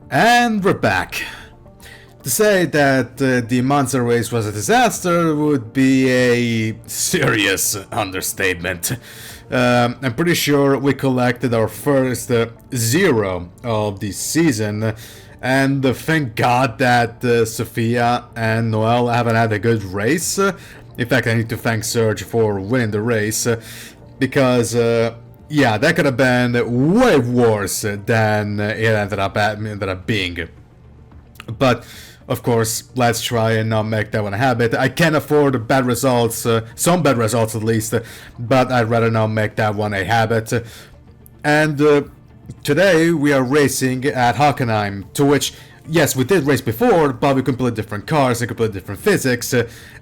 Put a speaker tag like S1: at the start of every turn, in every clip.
S1: And we're back. To say that the Monza race was a disaster would be a serious understatement. I'm pretty sure we collected our first zero of the season, and thank God that Sophia and Noel haven't had a good race. In fact, I need to thank Serge for winning the race, because yeah, that could have been way worse than it ended up being. But of course, let's try and not make that one a habit. I can afford bad results, some bad results at least, but I'd rather not make that one a habit. And today we are racing at Hockenheim, to which, yes, we did race before, but we completely different cars and completely different physics.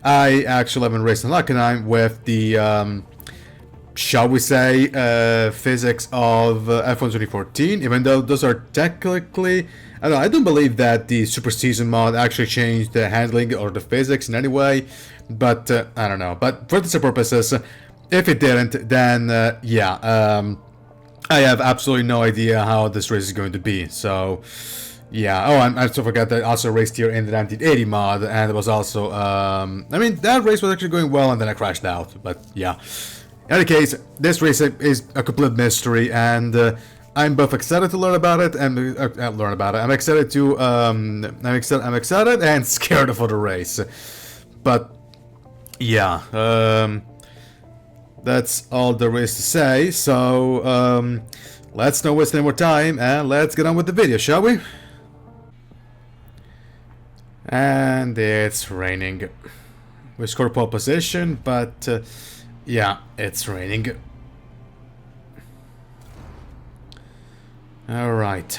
S1: I actually haven't raced in Hockenheim with the shall we say, physics of F1 2014, even though those are technically... I don't believe that the Super Season mod actually changed the handling or the physics in any way, but I don't know. But for the purposes, if it didn't, then yeah, I have absolutely no idea how this race is going to be, so... Yeah, oh, I also forgot that I also raced here in the 1980 mod, and it was also, I mean, that race was actually going well, and then I crashed out, but yeah. In any case, this race is a complete mystery, and I'm both excited to learn about it and I'm excited to I'm excited and scared for the race. But yeah, that's all there is to say. So let's not waste any more time and let's get on with the video, shall we? And it's raining. We scored pole position, but yeah, it's raining. Alright.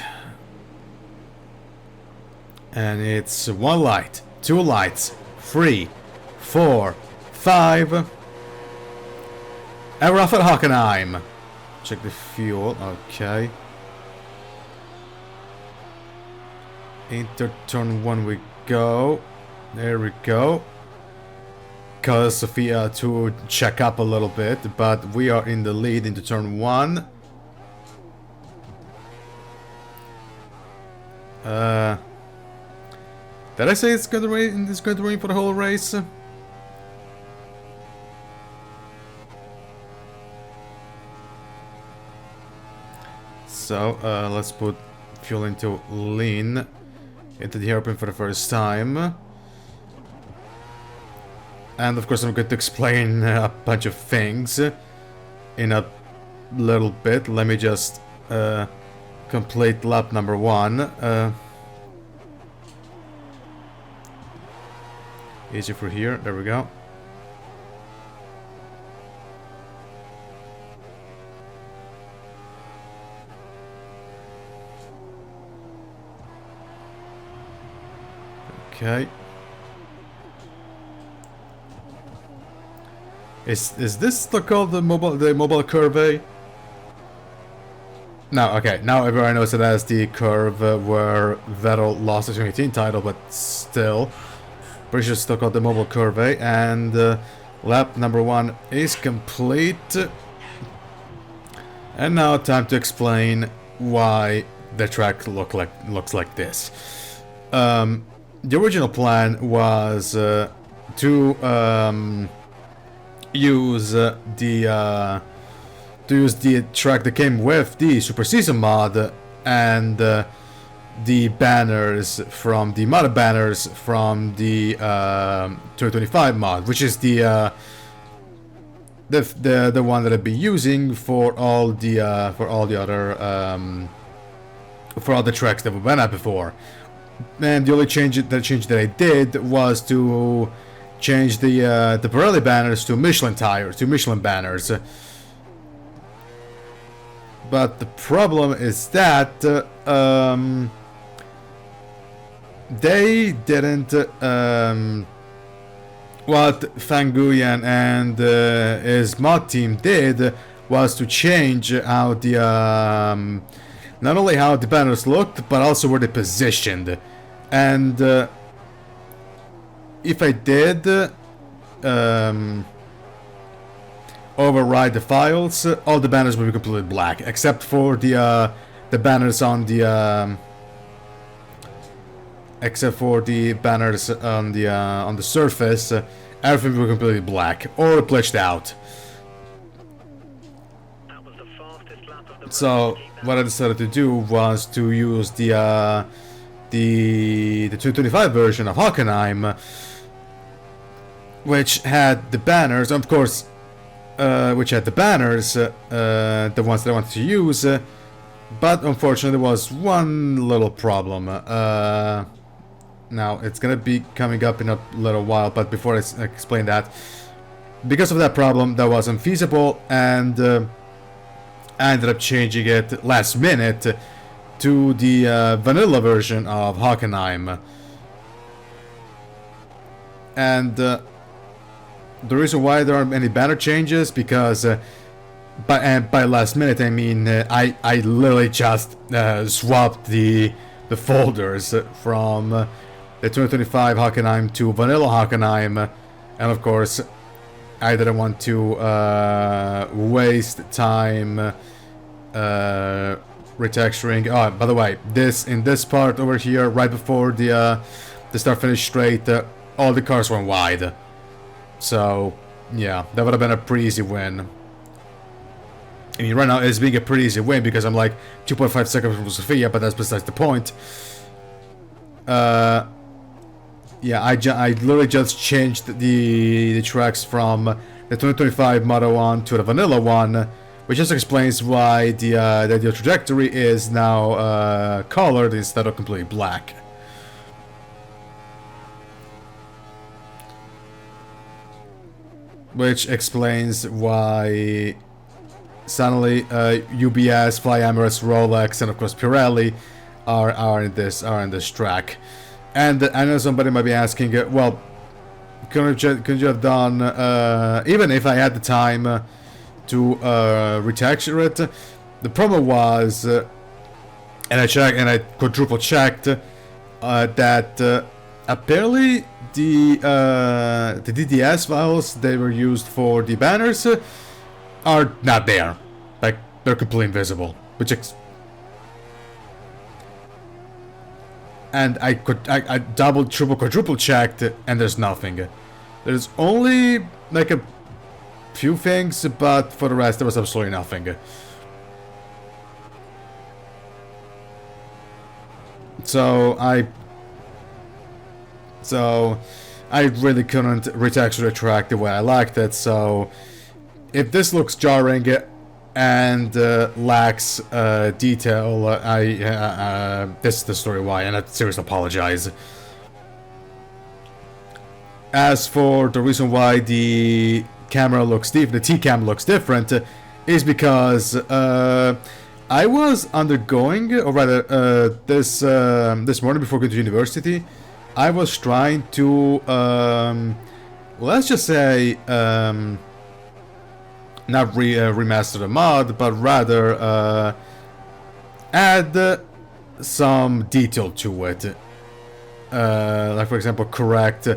S1: And it's 1 light, 2 lights, 3, 4, 5. And we're off at Hockenheim. Check the fuel, okay. Into turn 1 we go. There we go. Cause Sophia to check up a little bit, but we are in the lead into turn 1. Did I say it's going to rain? It's going to rain for the whole race. So let's put fuel into lean into the airplane for the first time. And of course I'm going to explain a bunch of things in a little bit. Let me just complete lap number 1. Easy for here, there we go. Okay. Is this still called the mobile curve? No, okay. Now everyone knows it as the curve where Vettel lost his 2018 title, but still, pretty sure it's still called the mobile curve. And lap number 1 is complete. And now time to explain why the track looks like this. The original plan was to use the track that came with the Super Season mod and the banners from the modded banners from the 2025 mod, which is the one that I've been using for all the tracks that we went at before. And the only change that I did was to change the Pirelli banners to Michelin tires, to Michelin banners. But the problem is that they didn't. What Fang Guyan and his mod team did was to change how the not only how the banners looked, but also where they positioned. And if I did override the files, all the banners will be completely black, except for the banners on the except for the banners on the surface, everything was completely black or glitched out. So what I decided to do was to use the 225 version of Hockenheim, which had the banners, of course, the ones that I wanted to use, but unfortunately there was one little problem. Now, it's gonna be coming up in a little while, but before I explain that, because of that problem, that wasn't feasible, and I ended up changing it last minute to the vanilla version of Hockenheim. And the reason why there aren't any banner changes, because by last minute I mean I literally just swapped the folders from the 2025 Hockenheim to vanilla Hockenheim, and of course I didn't want to waste time retexturing. Oh, by the way, in this part over here, right before the start finish straight, all the cars went wide. So yeah, that would have been a pretty easy win. I mean, right now it's being a pretty easy win because I'm like 2.5 seconds from Sofia, but that's besides the point. Yeah, I literally just changed the tracks from the 2025 Moto one to the vanilla one, which just explains why the ideal trajectory is now colored instead of completely black. Which explains why suddenly UBS, Fly Emirates, Rolex, and of course Pirelli are in this track. And I know somebody might be asking, well, could you have done, even if I had the time to retexture it? The problem was, and I quadruple checked, that apparently the DDS files they were used for the banners are not there. Like, they're completely invisible, which and I double, triple, quadruple checked, and there's nothing. There's only like a few things, but for the rest there was absolutely nothing. So I really couldn't retexture the track the way I liked it. So if this looks jarring and lacks detail, this is the story why, and I seriously apologize. As for the reason why the camera looks different, the T-cam looks different, is because I was undergoing, or rather, this morning before going to university, I was trying to, let's just say, not remaster the mod, but rather add some detail to it. Like, for example, correct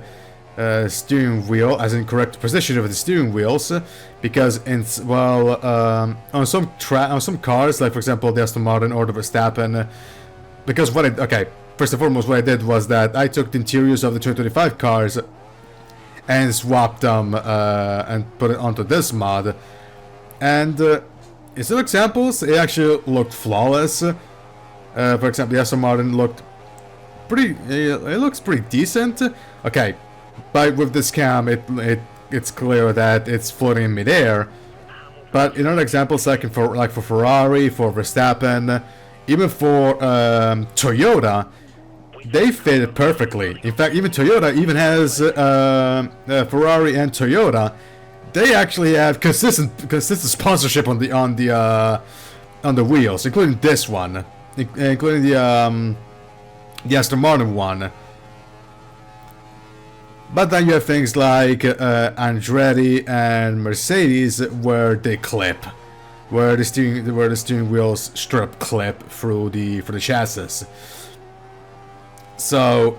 S1: steering wheel, as in correct position of the steering wheels, because on some cars, like for example the Aston Martin or the Verstappen, because first and foremost, what I did was that I took the interiors of the 225 cars and swapped them and put it onto this mod. And in some examples, it actually looked flawless. For example, the Aston Martin looked pretty. It looks pretty decent. Okay, but with this cam, it's clear that it's floating in midair. But in other examples, like for Ferrari, for Verstappen, even for Toyota, they fit it perfectly. In fact, even Toyota even has Ferrari and Toyota. They actually have consistent sponsorship on the wheels, including this one, including the Aston Martin one. But then you have things like Andretti and Mercedes, where they clip, where the steering wheels strip clip through the chassis. So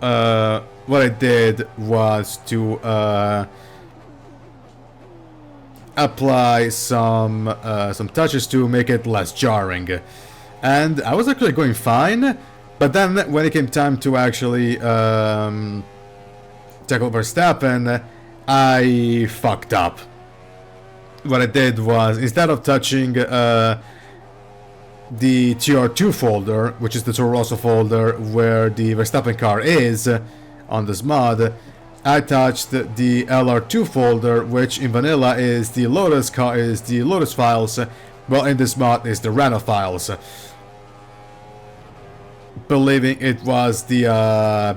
S1: what I did was to apply some touches to make it less jarring, and I was actually going fine But then when it came time to actually tackle Verstappen, I fucked up. What I did was, instead of touching the TR2 folder, which is the Toro Rosso folder where the Verstappen car is on this mod, I touched the LR2 folder, which in vanilla is the Lotus files, well, in this mod is the Renault files. Believing it was the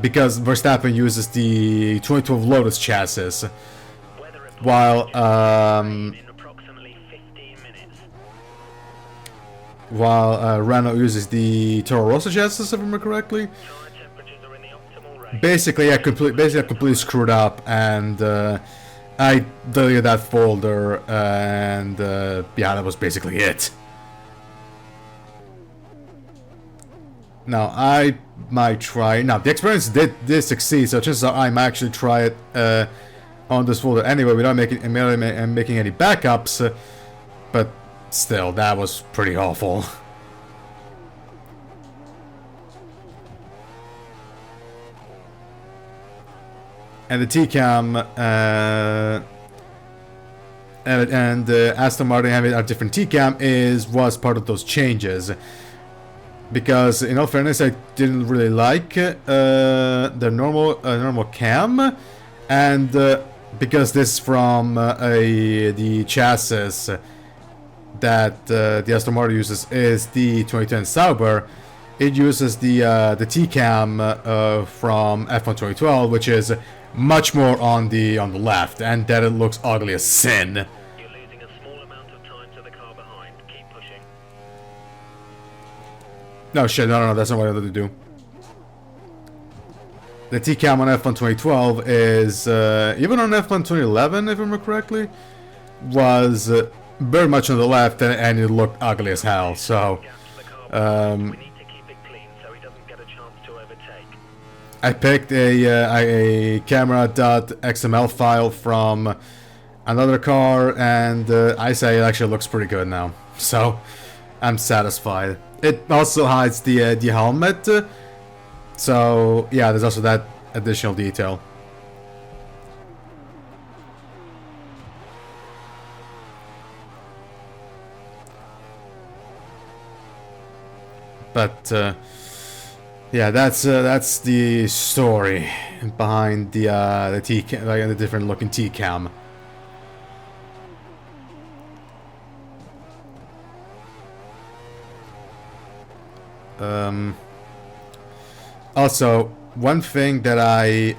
S1: because Verstappen uses the 2012 Lotus chassis, while Renault uses the Toro Rosso chassis, if I remember correctly. Basically, I completely screwed up, and I deleted that folder, and yeah, that was basically it. Now, I might try... Now, the experience did succeed, so chances are I might actually try it on this folder anyway, without making any backups, but still, that was pretty awful. And the TCAM and Aston Martin having a different TCAM was part of those changes. Because, in all fairness, I didn't really like the normal cam, and because this from the chassis that the Aston Martin uses is the 2010 Sauber, it uses the TCAM from F1 2012, which is much more on the left, and that it looks ugly as sin.
S2: You're losing a small amount of time to the car behind. Keep pushing.
S1: No shit, no, that's not what I wanted to do. The TCAM on F1 2012 is, even on F1 2011, if I remember correctly, was very much on the left, and it looked ugly as hell, so... I picked a camera.xml file from another car, and I say it actually looks pretty good now. So, I'm satisfied. It also hides the helmet, so yeah, there's also that additional detail. But yeah, that's the story behind the TCAM, like the different looking TCAM. Also, one thing that I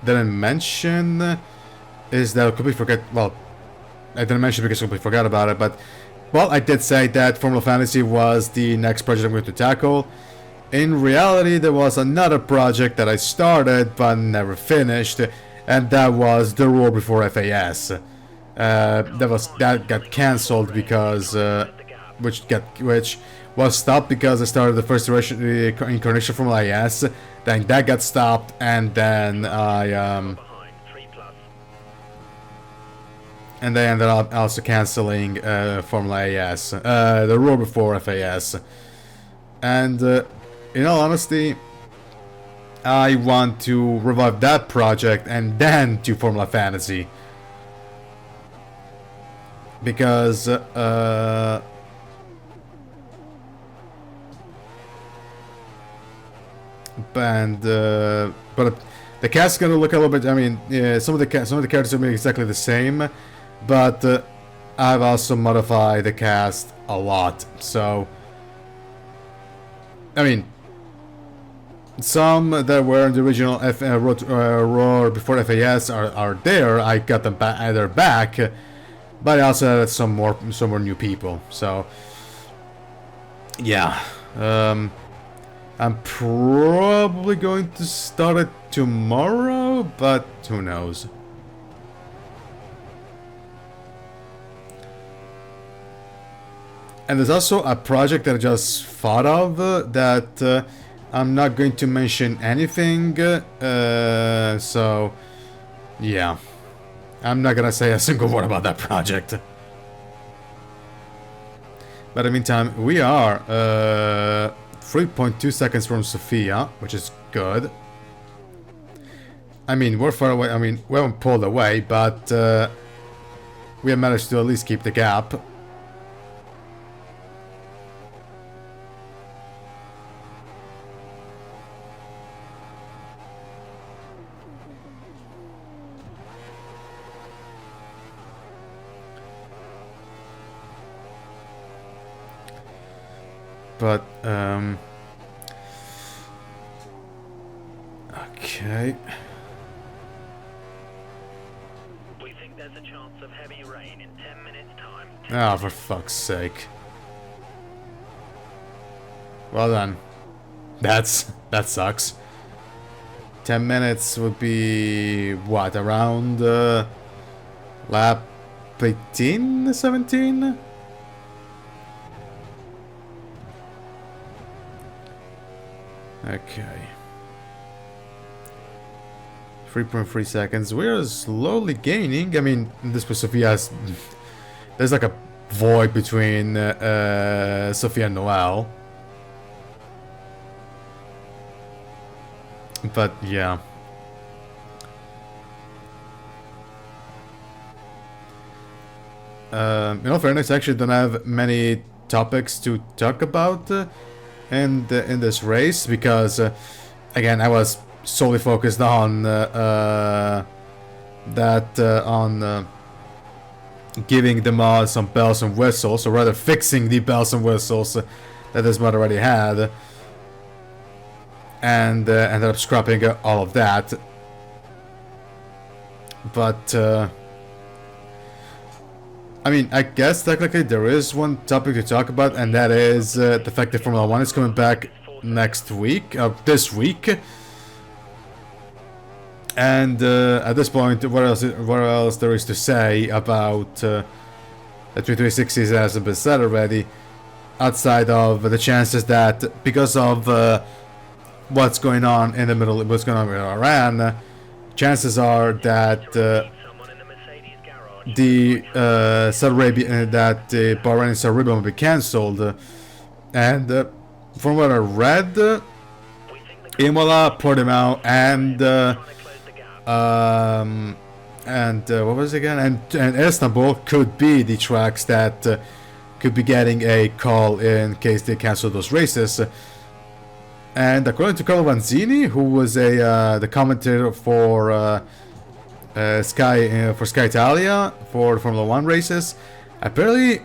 S1: didn't mention is that I completely forget. Well, I didn't mention because I completely forgot about it, but well, I did say that Formula Fantasy was the next project I'm going to tackle. In reality, there was another project that I started but never finished, and that was The Roar Before FAS. That got cancelled because which was stopped because I started the first incarnation from IS. Then that got stopped, and then and they ended up also cancelling Formula AS, The Roar Before FAS, and in all honesty, I want to revive that project and then do Formula Fantasy. Because, but the cast is gonna look a little bit. I mean, yeah, some of the characters are exactly the same, but I've also modified the cast a lot. So, I mean, some that were in the original Roar Before FAS are there. I got them either back, but I also added some more new people. So yeah, I'm probably going to start it tomorrow, but who knows. And there's also a project that I just thought of that I'm not going to mention anything, so yeah, I'm not gonna say a single word about that project. But in the meantime, we are 3.2 seconds from Sofia, which is good. I mean, we're far away. I mean, we haven't pulled away, but we have managed to at least keep the gap. But, okay.
S2: We think there's a chance of heavy rain in 10 minutes' time.
S1: Ah, for fuck's sake. Well done. That sucks. 10 minutes would be, what, around, lap 18, 17? Okay. 3.3 seconds. We're slowly gaining. I mean, this was Sophia's. There's like a void between Sophia and Noel. But yeah. In all fairness, I actually don't have many topics to talk about in this race because, again, I was solely focused on giving the mod some bells and whistles, or rather fixing the bells and whistles that this mod already had, and ended up scrapping all of that. But I mean, I guess technically there is one topic to talk about, and that is the fact that Formula 1 is coming back next week, this week. And at this point, what else there is to say about the 360 season hasn't been said already, outside of the chances that because of what's going on in the middle, what's going on with Iran, chances are that the Saudi Arabia, that Bahrain and Saudi Arabia will be cancelled, and from what I read, Imola, Portimao, and what was it again? And Istanbul could be the tracks that could be getting a call in case they cancel those races. And according to Carlo Vanzini, who was the commentator for Sky Italia for the Formula 1 races, apparently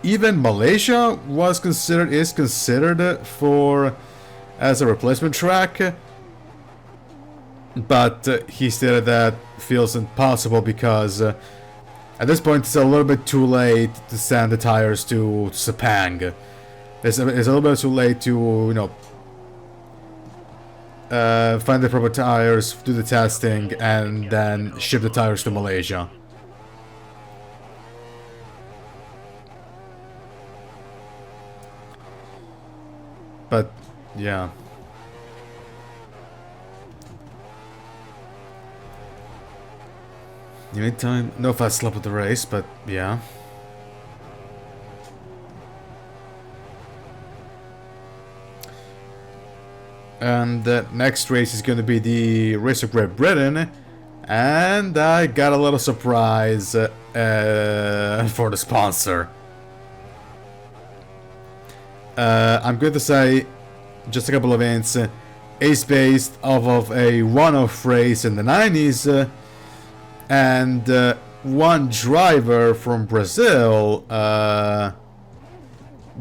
S1: even Malaysia is considered for as a replacement track. But he stated that feels impossible because at this point it's a little bit too late to send the tires to Sepang. It's a little bit too late to, you know, find the proper tires, do the testing, and then ship the tires to Malaysia. But yeah. Unit time, no fast lap of the race, but yeah. And the next race is going to be the race of Great Britain, and I got a little surprise for the sponsor. I'm going to say just a couple of hints. It's based off of a one-off race in the 90s. And one driver from Brazil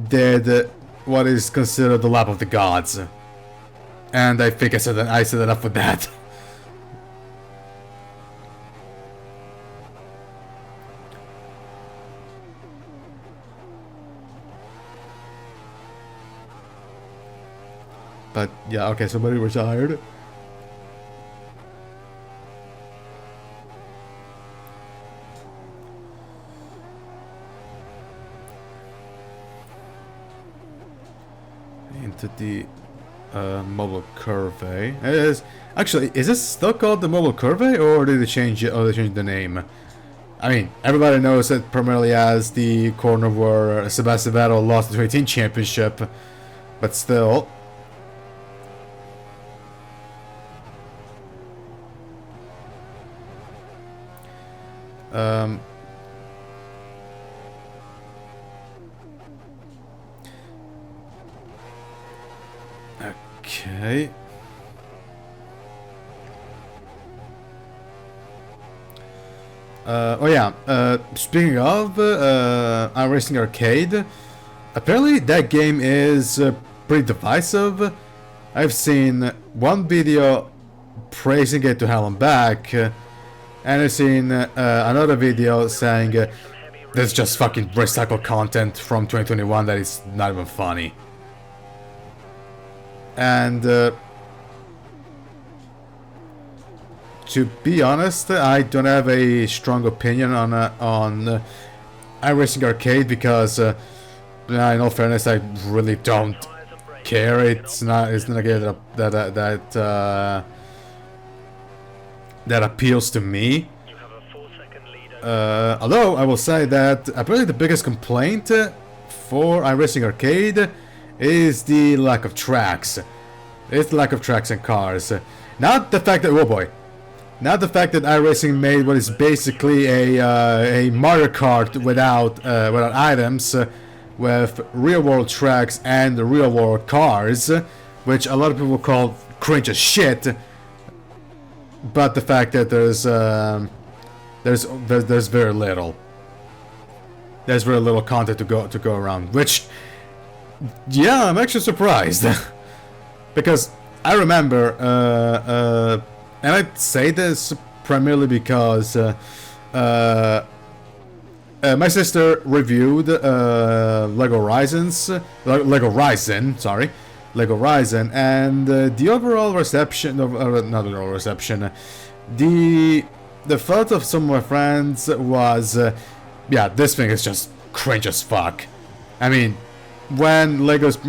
S1: did what is considered the lap of the gods, and I think I said enough with that. But yeah, okay, somebody retired. Into the mobile curve. Is this still called the mobile curve, or did they change it? Or they changed the name? I mean, everybody knows it primarily as the corner where Sebastian Vettel lost the 2018 championship, but still. Okay. Oh yeah, speaking of iRacing Arcade, apparently that game is pretty divisive. I've seen one video praising it to hell and back, and I've seen another video saying this is just fucking recycled content from 2021 that is not even funny. And to be honest, I don't have a strong opinion on iRacing Arcade because, in all fairness, I really don't care. It's not a game that appeals to me. Although I will say that apparently the biggest complaint for iRacing Arcade is the lack of tracks. It's the lack of tracks and cars. Not the fact that, oh boy. Not the fact that iRacing made what is basically a Mario Kart without items, with real-world tracks and real-world cars, which a lot of people call cringe as shit. But the fact that there's very little. There's very little content to go around, which, yeah, I'm actually surprised. Because I remember, and I say this primarily because my sister reviewed Lego Horizon, and the overall reception of not the overall reception, the thought of some of my friends was, yeah, this thing is just cringe as fuck. I mean, when Lego's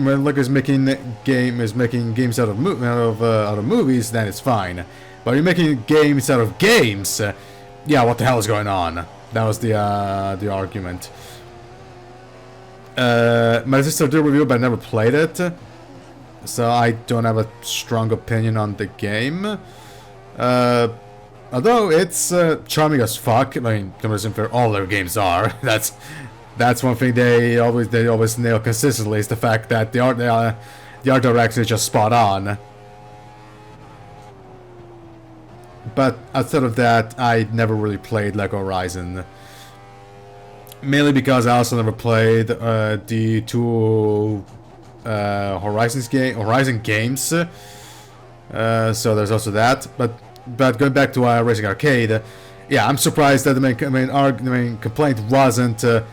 S1: making games out of movies, then it's fine. But you're making games out of games, yeah, what the hell is going on? That was the argument. My sister did review, but I never played it, so I don't have a strong opinion on the game. Although it's charming as fuck. I mean, all their games are. That's one thing they always nail consistently, is the fact that the art direction is just spot on. But outside of that, I never really played Lego Horizon. Mainly because I also never played the two Horizon games. So there's also that. But going back to Racing Arcade, yeah, I'm surprised that the main complaint wasn't the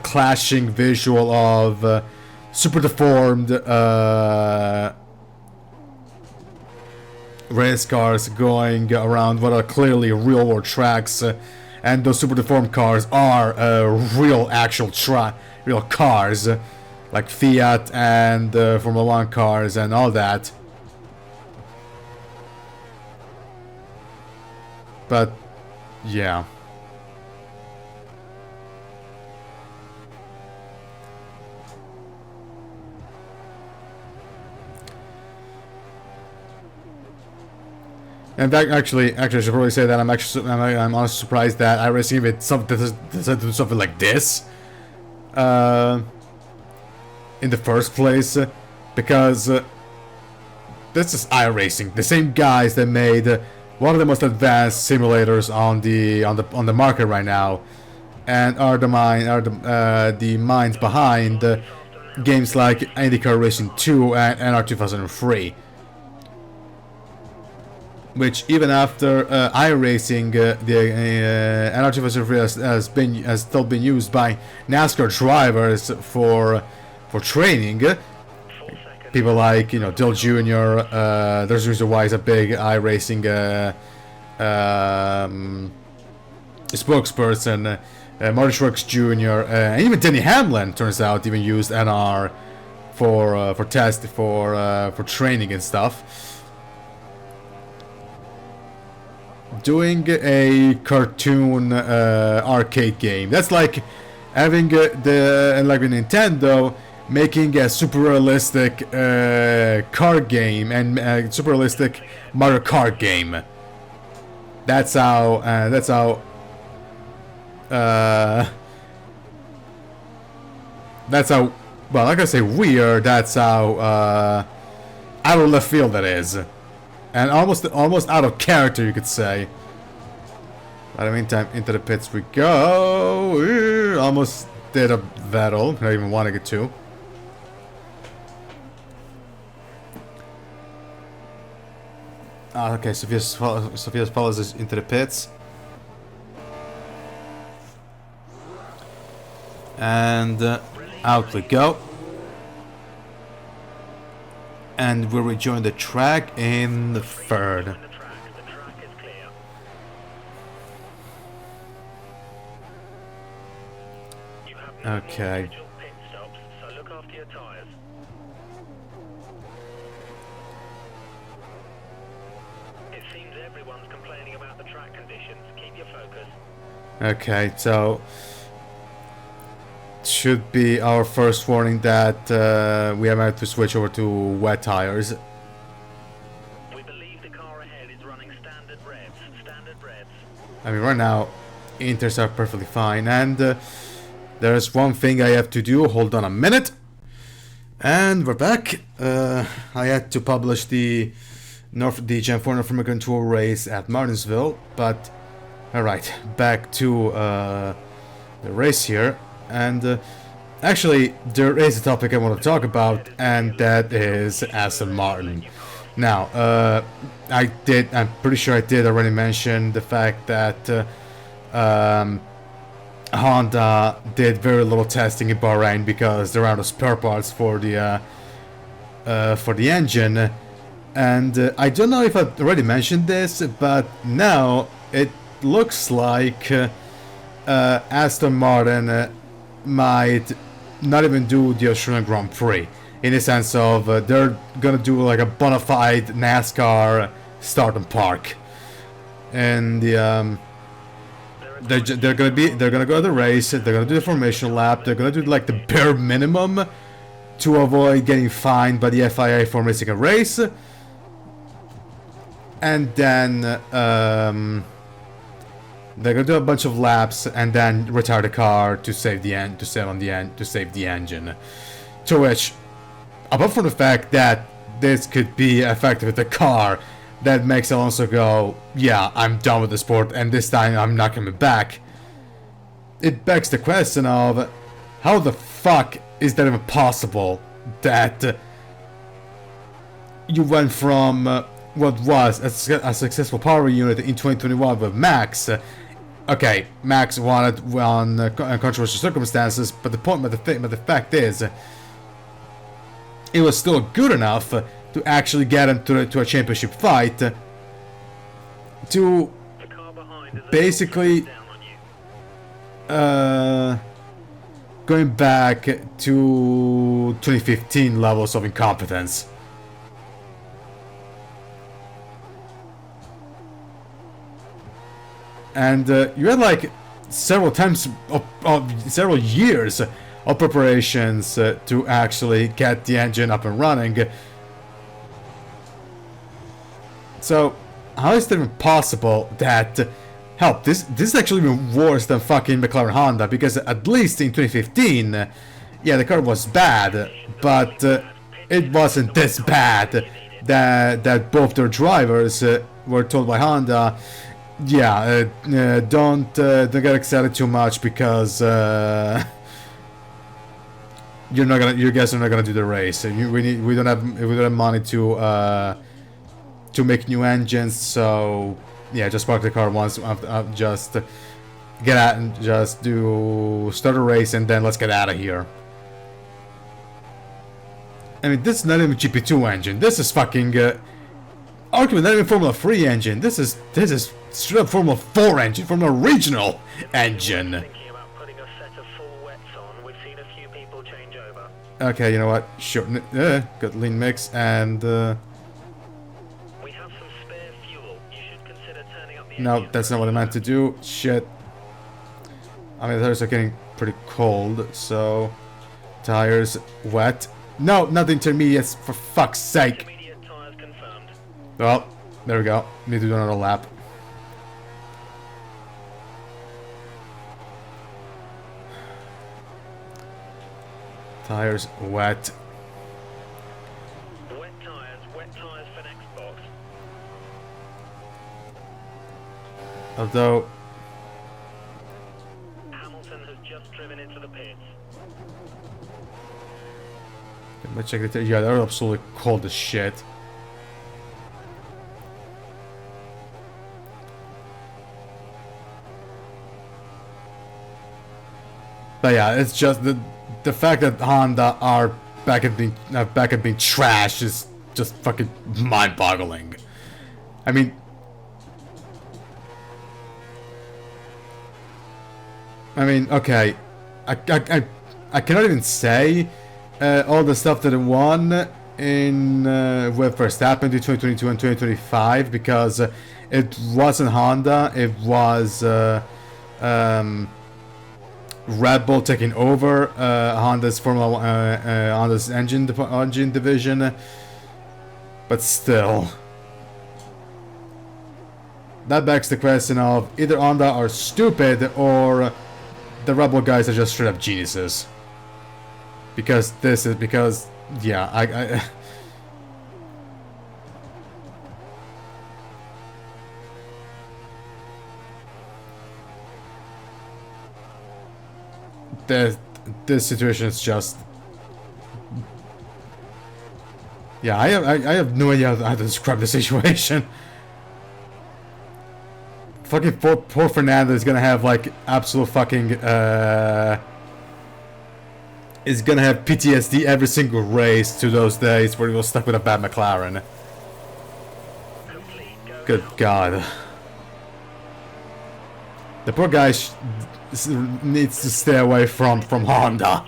S1: clashing visual of super deformed race cars going around what are clearly real world tracks, and those super deformed cars are real cars, like Fiat and Formula 1 cars and all that. But yeah. In fact, actually, I should probably say that I'm honestly surprised that iRacing even decided to do something like this in the first place, because this is iRacing, the same guys that made one of the most advanced simulators on the market right now, and are the minds behind games like IndyCar Racing 2 and NR 2003. Which even after iRacing, the NR 2003 has still been used by NASCAR drivers for training. People like Dale Jr. There's a reason why he's a big iRacing spokesperson. Marty Truex Jr. And even Denny Hamlin turns out even used NR for training and stuff. Doing a cartoon arcade game. That's like having like with Nintendo making a super realistic car game and super realistic Mario Kart game. That's how. That's how. Well, like I say, weird. That's how out of left field that is, and almost out of character, you could say. But in the meantime, into the pits we go. Almost did a battle. Not even wanting it to. Okay, Sophia's follows us into the pits. And out we go. And we rejoin the track in the third.
S2: The track is clear. You have no
S1: Okay.
S2: scheduled pit stops, so look after your tyres. It seems everyone's complaining about the track conditions. Keep your focus.
S1: Okay, so should be our first warning that we have to switch over to wet tires.
S2: We believe the car ahead is running standard revs. Standard revs.
S1: I mean, right now, inters are perfectly fine, and there's one thing I have to do. Hold on a minute, and we're back. I had to publish the Gen 4 North American Tour race at Martinsville, but all right, back to the race here. And actually, there is a topic I want to talk about, and that is Aston Martin. Now, I'm pretty sure I did already mention the fact that Honda did very little testing in Bahrain because there aren't spare parts for the engine. And I don't know if I've already mentioned this, but now it looks like Aston Martin might not even do the Australian Grand Prix, in the sense of they're gonna do like a bona fide NASCAR start and park, and the they're gonna go to the race, they're gonna do the formation lap, they're gonna do like the bare minimum to avoid getting fined by the FIA for missing a race, and then they're gonna do a bunch of laps and then retire the car to save the engine. To which, apart from the fact that this could be effective with the car, that makes Alonso go, yeah, I'm done with the sport and this time I'm not coming back. It begs the question of how the fuck is that even possible that you went from what was a successful power unit in 2021 with Max. Okay, Max won it on controversial circumstances, but the fact is, it was still good enough to actually get him to a championship fight. To basically going back to 2015 levels of incompetence. And you had like several years of preparations to actually get the engine up and running. So how is it even possible that help this is actually even worse than fucking McLaren Honda, because at least in 2015 yeah, the car was bad, but it wasn't this bad that both their drivers were told by Honda, yeah, don't get excited too much because you guys are not gonna do the race. We don't have money to make new engines, so yeah, just park the car once, just get out and just start a race, and then let's get out of here. I mean, this is not even GP2 engine. This is fucking arguably not even Formula 3 engine. This is straight up Formula 4 engine, Formula Regional engine.
S2: Thinking about putting a set of full wets on. We've seen a few people change over.
S1: Okay, you know what? Sure. Got lean mix and.
S2: We have some spare fuel. You should consider turning up the
S1: No,
S2: engine
S1: that's
S2: for
S1: not what I
S2: a
S1: meant to do. Shit. I mean, the tires are getting pretty cold, so... Tires wet. No, not the intermediates, for fuck's sake!
S2: Intermediate tires confirmed.
S1: Well, there we go. Need to do another lap. Tires wet.
S2: Wet tires for next box.
S1: Although,
S2: Hamilton has just driven into the pits.
S1: let me check it. Yeah, they're absolutely cold as shit. But yeah, it's just the fact that Honda are back at being trash is just fucking mind-boggling. I mean, okay, I cannot even say all the stuff that it won in with Verstappen in 2022 and 2025 because it wasn't Honda, it was Red Bull taking over Honda's Honda's engine division, but still, that begs the question of either Honda are stupid or the Red Bull guys are just straight up geniuses. Because yeah, I this situation is just, yeah, I have no idea how to describe the situation. Fucking poor Fernando is gonna have like absolute fucking is gonna have PTSD every single race to those days where he was stuck with a bad McLaren. Good God. The poor guy needs to stay away from Honda.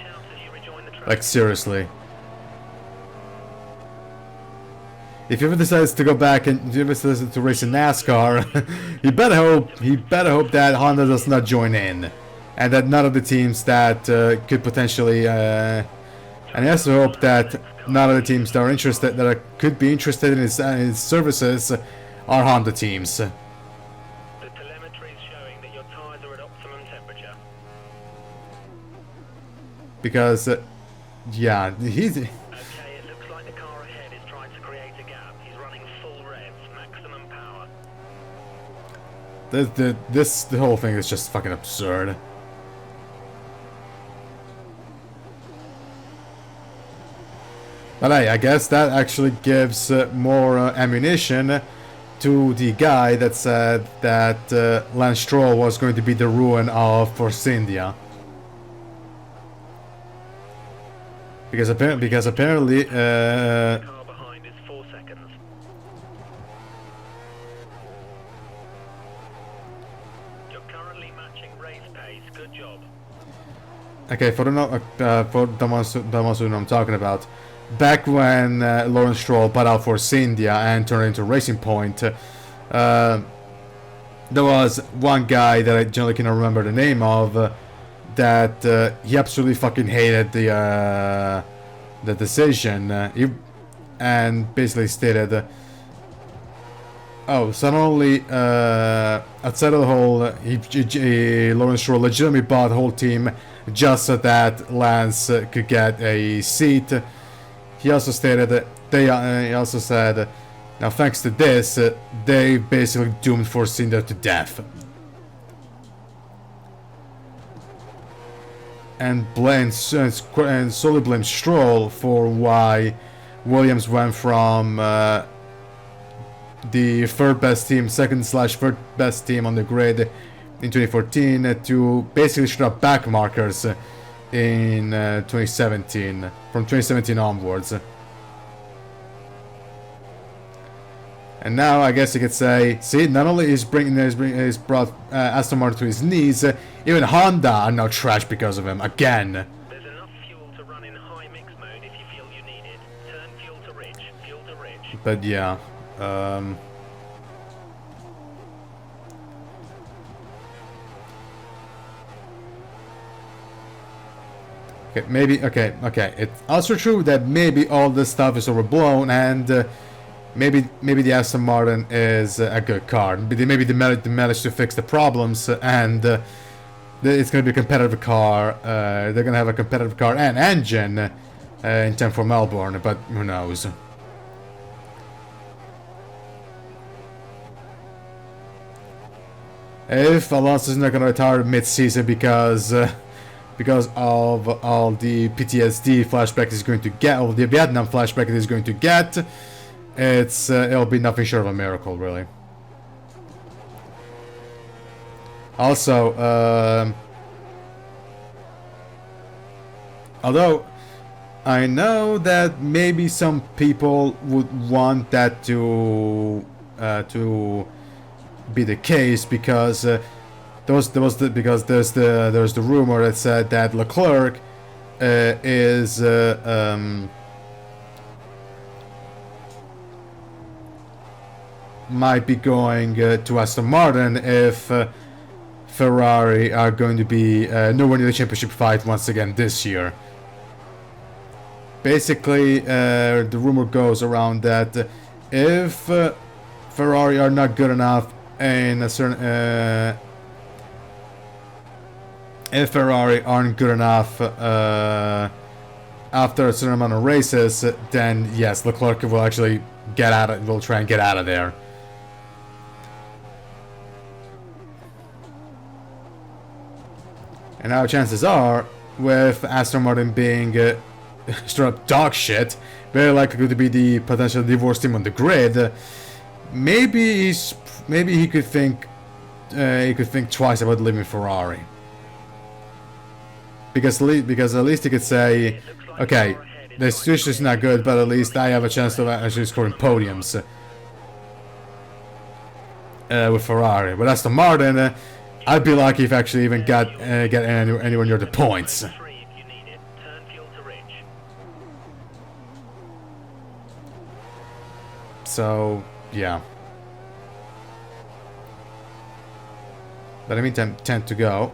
S1: Like, seriously. If he ever decides to go back and if he ever decides to race in NASCAR, he better hope that Honda does not join in. And that none of the teams that could potentially... and he has to hope that none of the teams that are interested, could be interested in his services are Honda teams. Because, yeah, he's...
S2: Okay, it looks like the car ahead is trying to create a gap. He's running full revs, maximum power.
S1: The whole thing is just fucking absurd. But hey, I guess that actually gives more ammunition to the guy that said that Lance Stroll was going to be the ruin of Force India. Because apparently,
S2: car behind is 4 seconds. You're currently matching race pace. Good job.
S1: Okay, for the ones who know what I'm talking about, back when Lawrence Stroll bought out Force India and turned it into Racing Point, there was one guy that I generally cannot remember the name of. That he absolutely fucking hated the decision, and basically stated, "Oh, so not only outside of the whole, Lawrence Stroll legitimately bought the whole team just so that Lance could get a seat." He also stated that he also said, "Now thanks to this, they basically doomed Force India to death." And solely blame Stroll for why Williams went from the third best team, second/third best team on the grid in 2014 to basically straight up back markers in 2017, from 2017 onwards. And now I guess you could say, see, not only is he's brought Aston Martin to his knees, even Honda are now trash because of him again.
S2: There's enough fuel to run in high mix mode if you feel you need it. Turn fuel to rich.
S1: But yeah, Okay, maybe, okay. It's also true that maybe all this stuff is overblown and maybe the Aston Martin is a good car. Maybe they managed to fix the problems and it's going to be a competitive car. They're going to have a competitive car and engine in time for Melbourne, but who knows. If Alonso's not going to retire mid-season because of all the PTSD flashback he's going to get, or the Vietnam flashback he's going to get, it'll be nothing short of a miracle, really. Also, although I know that maybe some people would want that to be the case because there's the rumor that said that Leclerc might be going to Aston Martin if Ferrari are going to be nowhere near the championship fight once again this year. Basically, the rumor goes around that if Ferrari are not good enough in a certain if Ferrari aren't good enough after a certain amount of races, then yes, Leclerc will actually will try and get out of there. And now chances are, with Aston Martin being straight up dog shit, very likely to be the potential divorce team on the grid, maybe he could think twice about leaving Ferrari. Because at least he could say, okay, the situation is not good, but at least I have a chance of actually scoring podiums with Ferrari. But Aston Martin, I'd be lucky if I actually even get anywhere near the points. So yeah. But in the meantime, 10 to go.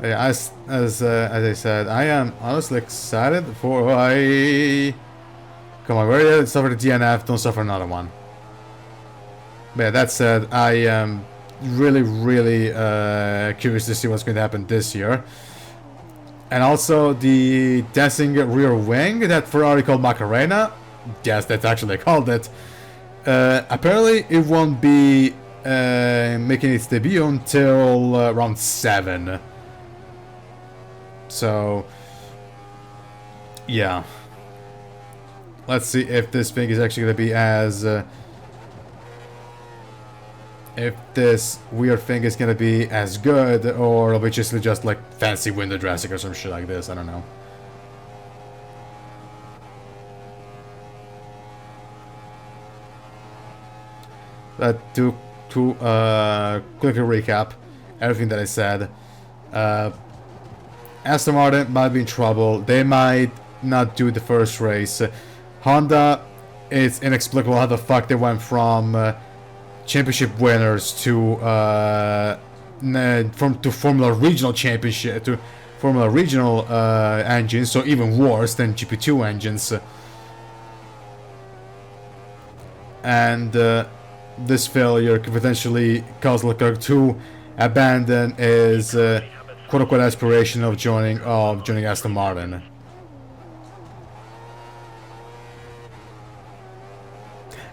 S1: Yeah, as I said, I am honestly excited for come on, we're here, suffer the DNF, don't suffer another one. But yeah, that said, I am really curious to see what's going to happen this year. And also the dancing rear wing that Ferrari called Macarena. Yes, that's actually called it. Apparently it won't be making its debut until round 7. So yeah, let's see if this thing is actually going to be as if this weird thing is going to be as good, or it'll be just like fancy window dressing or some shit like this. I don't know. But to quickly recap everything that I said, Aston Martin might be in trouble. They might not do the first race. Honda, it's inexplicable how the fuck they went from championship winners to Formula Regional Championship to Formula Regional engines, so even worse than GP2 engines. And this failure could potentially cause Leclerc to abandon his quote-unquote aspiration of joining Aston Martin.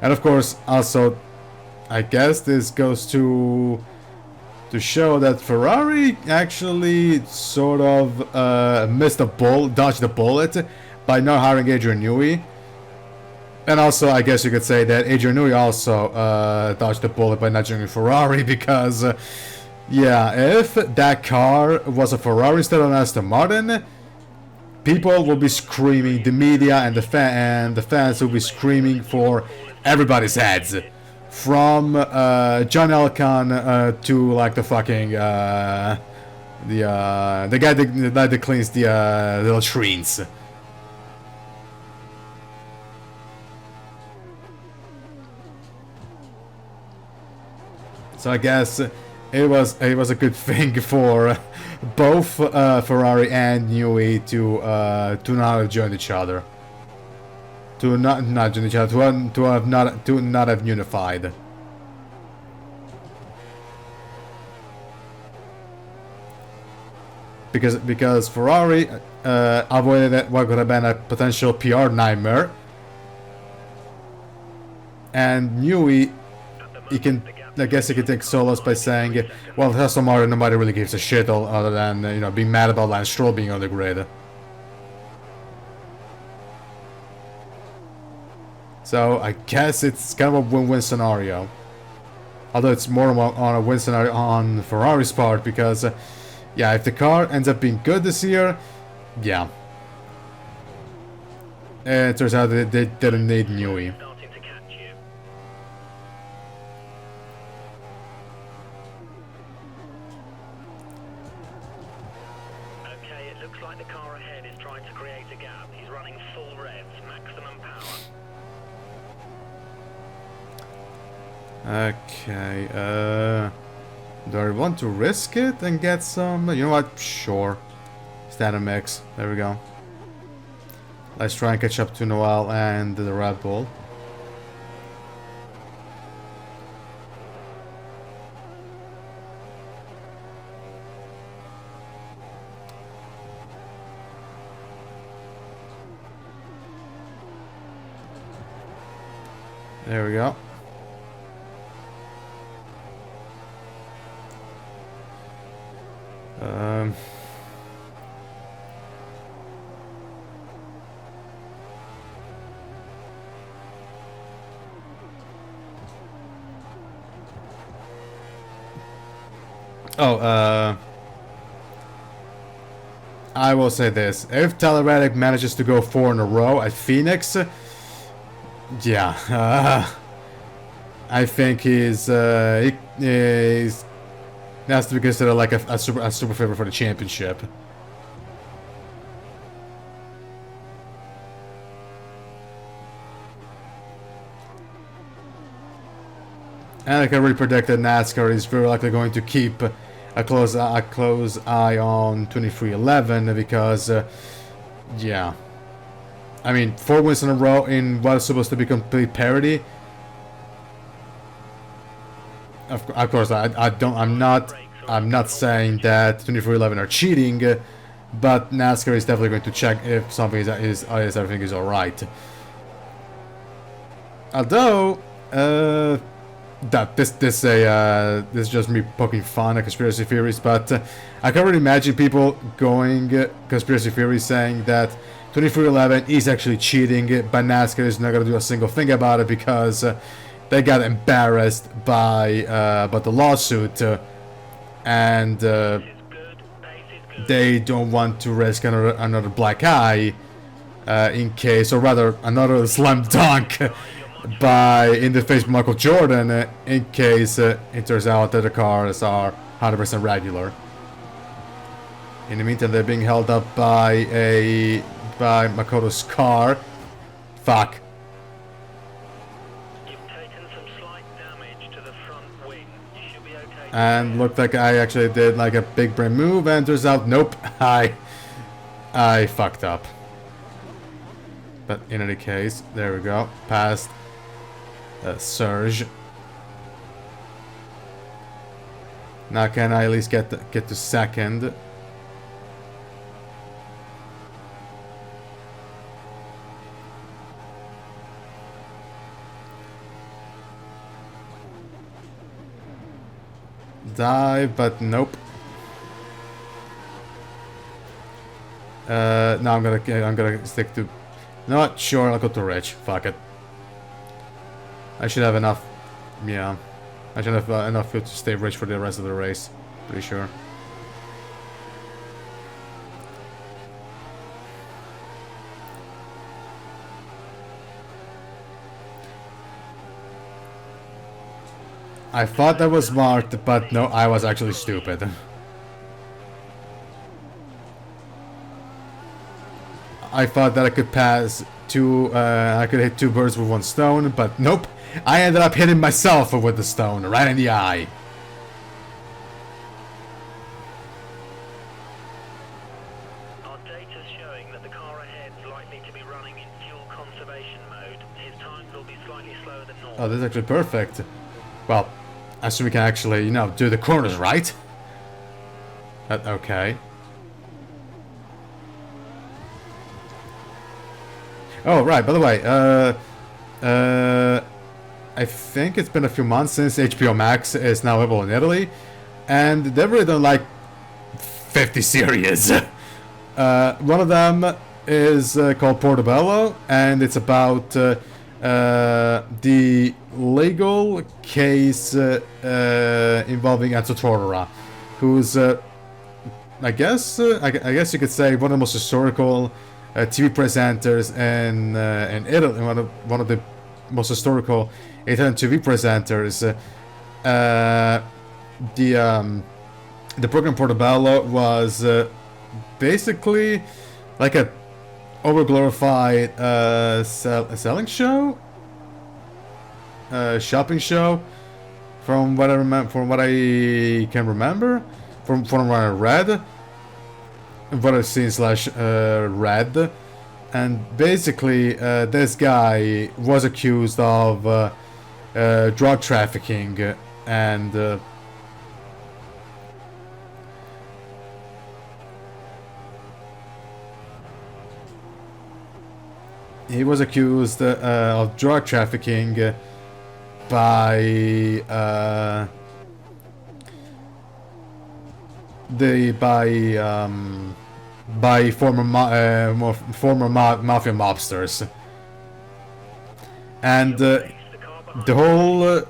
S1: And of course, also, I guess this goes to show that Ferrari actually sort of dodged the bullet by not hiring Adrian Newey. And also, I guess you could say that Adrian Newey also dodged the bullet by not joining Ferrari because, yeah, if that car was a Ferrari instead of an Aston Martin, people will be screaming, the media and the fans will be screaming for everybody's heads. From John Elkann to like the fucking the guy that cleans the latrines. So I guess it was a good thing for both Ferrari and Newey to not join each other, to not join each other, to not have unified. Because Ferrari avoided what could have been a potential PR nightmare, and Newey, he can, I guess he can take solace by saying, well, Aston Martin, nobody really gives a shit other than, you know, being mad about Lance Stroll being on the grid. So I guess it's kind of a win-win scenario. Although it's more on a win scenario on Ferrari's part, because yeah, if the car ends up being good this year, yeah. It turns out that they didn't need Newey.
S2: Starting to catch you. Okay, it looks like the car ahead is trying to create a gap. He's running full revs, maximum power.
S1: Okay, do I want to risk it and get some? You know what? Sure. Standard mix. There we go. Let's try and catch up to Noel and the Red Bull. There we go. I will say this. If Tyler Reddick manages to go 4 in a row at Phoenix, yeah, I think he's has to be considered like a super favorite for the championship. And I can really predict that NASCAR is very likely going to keep a close eye on 2311 because, yeah, I mean, 4 wins in a row in what is supposed to be complete parity. Of course, I'm not saying that 2411 are cheating, but NASCAR is definitely going to check if something is everything is all right. Although, that this is just me poking fun at conspiracy theories, but I can already imagine people going conspiracy theories saying that 2311 is actually cheating, but NASCAR is not gonna do a single thing about it because they got embarrassed by the lawsuit, and they don't want to risk another black eye in case, or rather another slam dunk in the face of Michael Jordan in case it turns out that the cars are 100% regular. In the meantime, they're being held up by Makoto's car. Fuck.
S2: You've taken some slight damage to the front wing. You should be okay.
S1: And looked like I actually did like a big brain move, and turns out, nope, I fucked up. But in any case, there we go. Past Surge. Now can I at least get to second? Dive, but nope. No, I'm gonna stick to. Not sure. I'll go to Rich. Fuck it. I should have enough. Yeah, I should have enough fuel to stay rich for the rest of the race. Pretty sure. I thought that was smart, but no, I was actually stupid. I thought that I could pass I could hit 2 birds with 1 stone, but nope. I ended up hitting myself with the stone, right in the eye.
S2: to be running in fuel conservation mode. His times will be slightly slower than normal.
S1: Oh, this is actually perfect. Well, I assume we can actually, you know, do the corners right. Okay. Oh, right, by the way, I think it's been a few months since HBO Max is now available in Italy, and they've really done like 50 series. One of them is called Portobello, and it's about the legal case involving Enzo Tortora, who's, I guess you could say, one of the most historical TV presenters in Italy, one of the most historical Italian TV presenters. The program Portobello was basically like a overglorified selling show, shopping show, from what I remember, from what I can remember, from what I read, what I've seen slash read. And basically, this guy was accused of drug trafficking, and he was accused of drug trafficking by former mafia mobsters, and the whole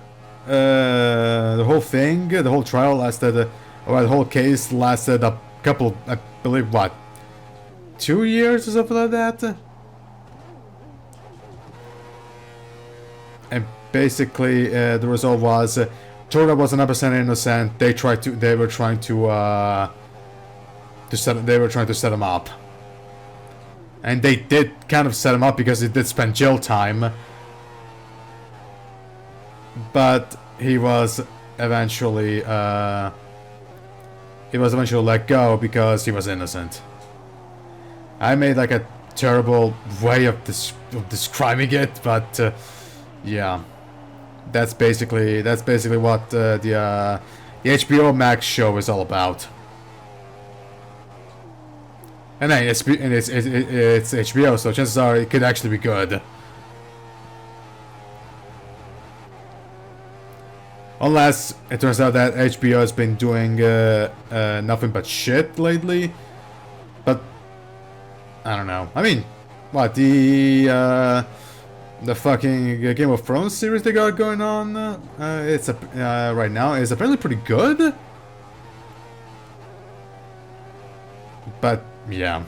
S1: thing, the whole trial lasted, or the whole case lasted a couple, I believe, what, 2 years or something like that. And basically, the result was Tortora was 100% innocent. They were trying to set him up, and they did kind of set him up because he did spend jail time, but he was eventually let go because he was innocent. I made like a terrible way of describing it, but yeah, that's basically what the HBO Max show is all about. And then it's HBO, so chances are it could actually be good. Unless it turns out that HBO has been doing nothing but shit lately. But I don't know. I mean, what, the fucking Game of Thrones series they got going on right now is apparently pretty good. But yeah,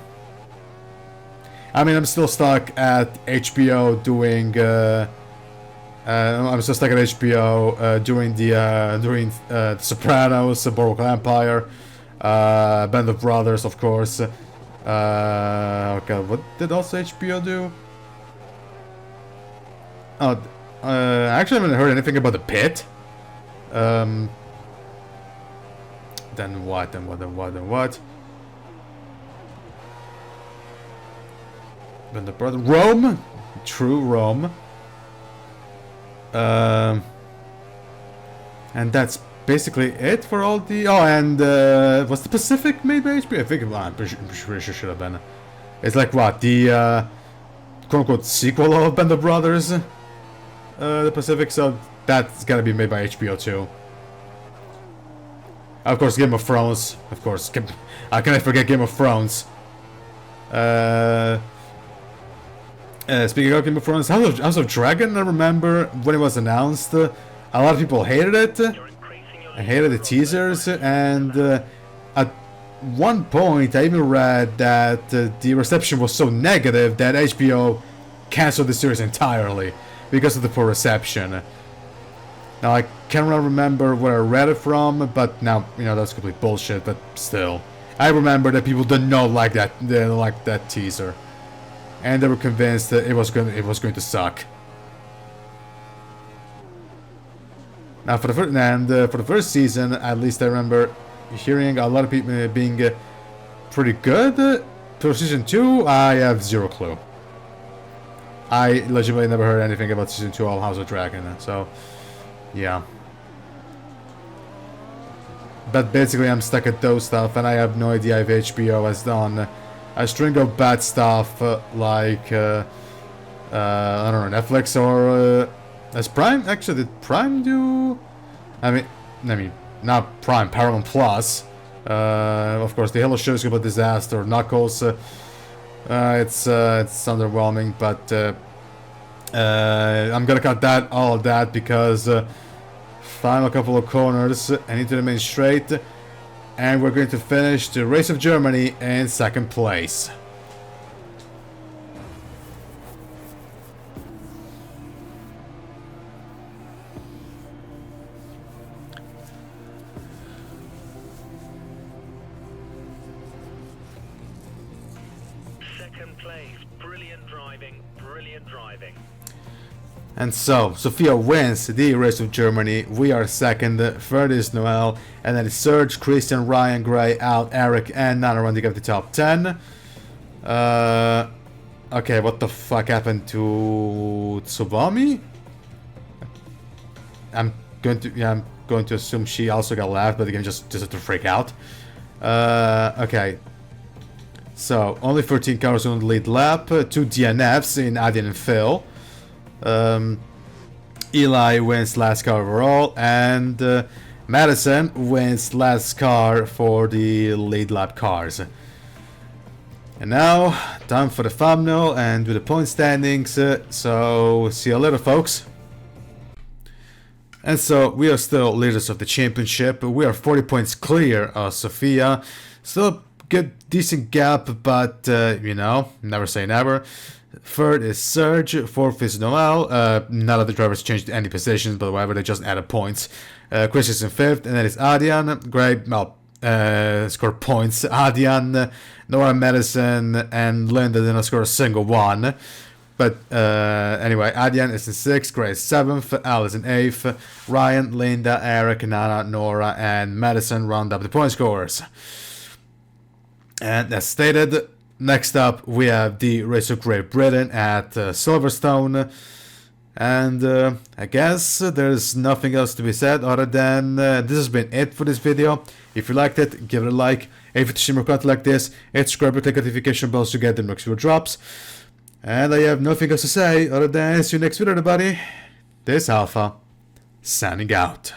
S1: I mean, I'm still stuck at HBO doing. I'm still stuck at HBO doing The Sopranos, Boardwalk Empire, Band of Brothers, of course. Okay, what did also HBO do? Oh, I actually haven't heard anything about The Pit. Then what? Then the brother Rome, true Rome. And that's basically it for all the. Oh, and was the Pacific made by HBO? I think I'm pretty sure should have been. It's like what, the quote unquote sequel of Band of Brothers, the Pacific. So that's gotta be made by HBO too. Of course, Game of Thrones. Of course, how can I forget Game of Thrones? Speaking of Game of Thrones, House of Dragon, I remember when it was announced, a lot of people hated it. I hated the teasers, and at one point I even read that the reception was so negative that HBO canceled the series entirely because of the poor reception. Now, I can't really remember where I read it from, but now, you know, that's complete bullshit, but still. I remember that people did not like that teaser. And they were convinced that it was going to suck. Now, for the first season, at least I remember hearing a lot of people being pretty good. For season 2, I have zero clue. I legitimately never heard anything about Season 2 of House of Dragon, so yeah. But basically I'm stuck at those stuff, and I have no idea if HBO has done a string of bad stuff like, I don't know, Netflix or... has Prime? Actually, did Prime do... I mean, not Prime, Paramount Plus. Of course, the Halo shows about disaster, Knuckles. It's underwhelming, but I'm gonna cut all of that because final couple of corners, I need to remain straight, and we're going to finish the race of Germany in second place.
S2: Second place. Brilliant driving. Brilliant driving.
S1: And so, Sophia wins the race of Germany. We are second, third is Noel, and then it's Serge, Christian, Ryan, Gray, Al, Eric, and Nana rounding up the top 10. Okay, what the fuck happened to Tsubami? I'm going to assume she also got left, but again, just to freak out. Okay. So, only 13 cars on the lead lap, 2 DNFs in Adrian and Phil. Eli wins last car overall, and Madison wins last car for the lead lap cars. And now, time for the thumbnail and do the point standings. So, see you later, folks. And so, we are still leaders of the championship. We are 40 points clear of Sophia. Still good, decent gap, but, you know, never say never. Third is Serge, fourth is Noel. None of the drivers changed any positions, but however, they just added points. Chris is in fifth, and then it's Adrian. Great, well, scored points. Adrian, Nora, Madison, and Linda did not score a single one. But anyway, Adrian is in sixth, Gray is seventh, Al is in eighth, Ryan, Linda, Eric, Nana, Nora, and Madison round up the point scores. And as stated, next up we have the race of Great Britain at Silverstone. And I guess there's nothing else to be said other than this has been it for this video. If you liked it, give it a like. If you see more content like this, hit subscribe and click notification bells to get the next video drops. And I have nothing else to say other than see you next video, everybody. This Alpha, signing out.